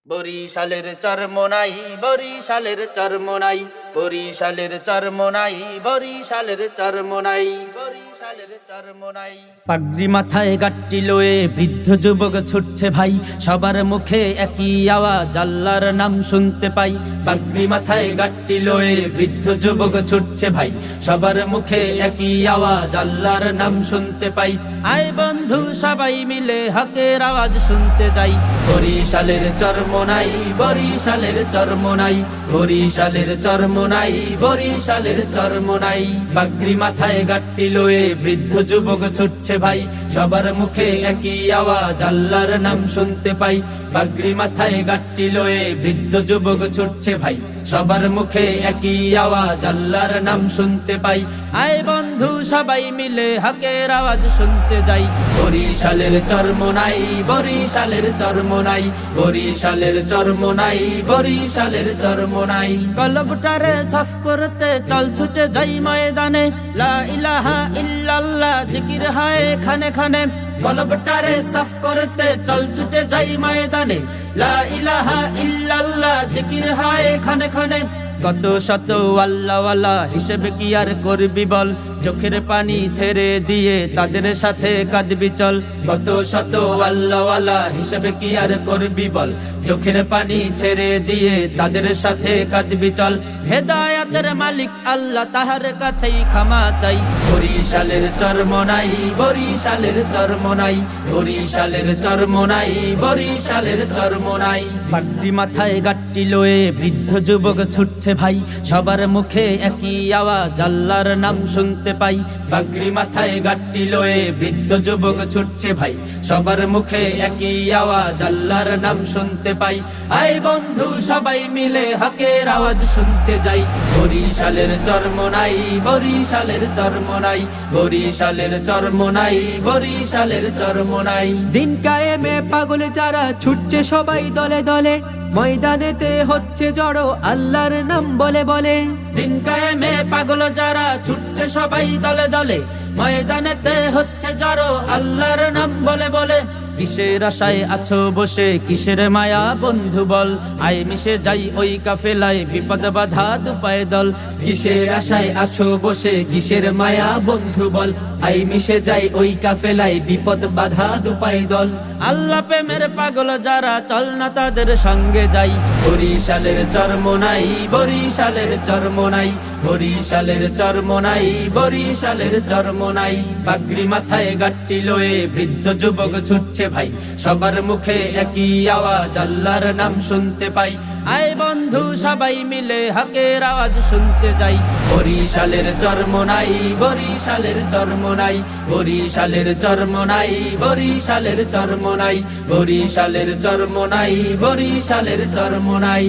বরিশালের চরমোনাই, বরিশালের চরমোনাই, বরিশালের চরমোনাই, বরিশালের চরমোনাই, বরিশালের চরমোনাই। পাগড়ি মাথায় গাট্টি লয়ে বৃদ্ধ যুবক ছুটছে ভাই, সবার মুখে একই আওয়াজ আল্লাহর নাম শুনতে পাই। পাগড়ি মাথায় গাট্টি লয়ে বৃদ্ধ যুবক ছুটছে ভাই, সবার মুখে একই আওয়াজ আল্লাহর নাম শুনতে পাই। আয় বন্ধু সবাই মিলে হকের আওয়াজ শুনতে যাই। বরিশালের চরমোনাই, বরিশালের চরমোনাই, বরিশালের চরমোনাই, বরিশালের চরমোনাই। পাগড়ি মাথায় গাট্টি লয়ে বৃদ্ধ যুবক ছুটছে ভাই, সবার মুখে একই আওয়াজ আল্লাহর নাম শুনতে পাই। পাগড়ি মাথায় গাট্টি লয়ে বৃদ্ধ যুবক ছুটছে ভাই, সবার মুখে একই আওয়াজ আল্লাহর নাম শুনতে পাই। আয় বন্ধু সবাই মিলে হকের আওয়াজ শুনতে যাই। বরিশালের চরমোনাই, বরিশালের চরমোনাই, বরিশালের চরমোনাই, বরিশালের চরমোনাই। কলবটারে সাফ করতে চল ছুটে যাই ময়দানে, লা ইলাহা ইল্লাল্লাহ জিকির হয় খানে খানে। কলবটারে সাফ করতে চল ছুটে যাই ময়দানে, লা ইলাহা ইল্লাল্লাহ জিকির হয় খানে খানে। কত শত আল্লাহওয়ালা হিসেবে কি আর করবি বল, চোখের পানি ছেড়ে দিয়ে তাদের সাথে কাঁদবি চল। কত শত আল্লাহওয়ালা হিসেবে কি আর করবি বল, চোখের পানি ছেড়ে দিয়ে তাদের সাথে কাঁদবি চল। হেদায়াতের মালিক আল্লাহ, তাহার কাছেই ক্ষমা চাই। বরিশালের চরমোনাই, বরিশালের চরমোনাই, বরিশালের চরমোনাই, বরিশালের চরমোনাই। পাগড়ি মাথায় গাট্টি লয়ে বৃদ্ধ যুবক ছুটছে ভাই, সবার মুখে একই আওয়াজ আল্লাহর নাম শুনতে পাই। পাগড়ি মাথায় গাট্টি লয়ে বৃদ্ধ যুবক ছুটছে ভাই, সবার মুখে একই আওয়াজ আল্লাহর নাম শুনতে পাই। আয় বন্ধু সবাই মিলে হকের আওয়াজ শুনতে যাই। বরিশালের চরমোনাই, বরিশালের চরমোনাই, বরিশালের চরমোনাই, বরিশালের চরমোনাই। দিন কায়েমে পাগল যারা ছুটছে সবাই দলে দলে, ময়দানেতে হচ্ছে জড়ো আল্লাহর নাম বলে বলে। দিন কায়েমে পাগল যারা ছুটছে সবাই দলে দলে, ময়দানেতে হচ্ছে জড়ো আল্লাহর নাম বলে বলে। কিসের আশায় আছো বসে, কিসের মায়া বন্ধু বল, আয় মিশে যাই ওই কাফেলায় বিপদ বাধা দুপায় দল। কিসের আশায় আছো বসে, কিসের মায়া বন্ধু বল, আই মিশে যাই ওই কাফেলায় বিপদ বাধা দুপাই দল। আল্লাহ প্রেমের পাগল যারা চল না তাদের সঙ্গে যাই। বরিশালের চরমোনাই, বরিশালের চরমোনাই, বরিশালের চরমোনাই, বরিশালের চরমোনাই। পাগড়ি মাথায় গাট্টি লয়ে বৃদ্ধ যুবক ছুটছে ভাই, সবার মুখে একই আওয়াজ আল্লাহর নাম শুনতে পাই। আয় বন্ধু সবাই মিলে হকের আওয়াজ শুনতে যাই। বরিশালের চরমোনাই, বরিশালের চরমোনাই, বরিশালের চরমোনাই, বরিশালের চরমোনাই, বরিশালের চরমোনাই, বরিশালের চরমোনাই।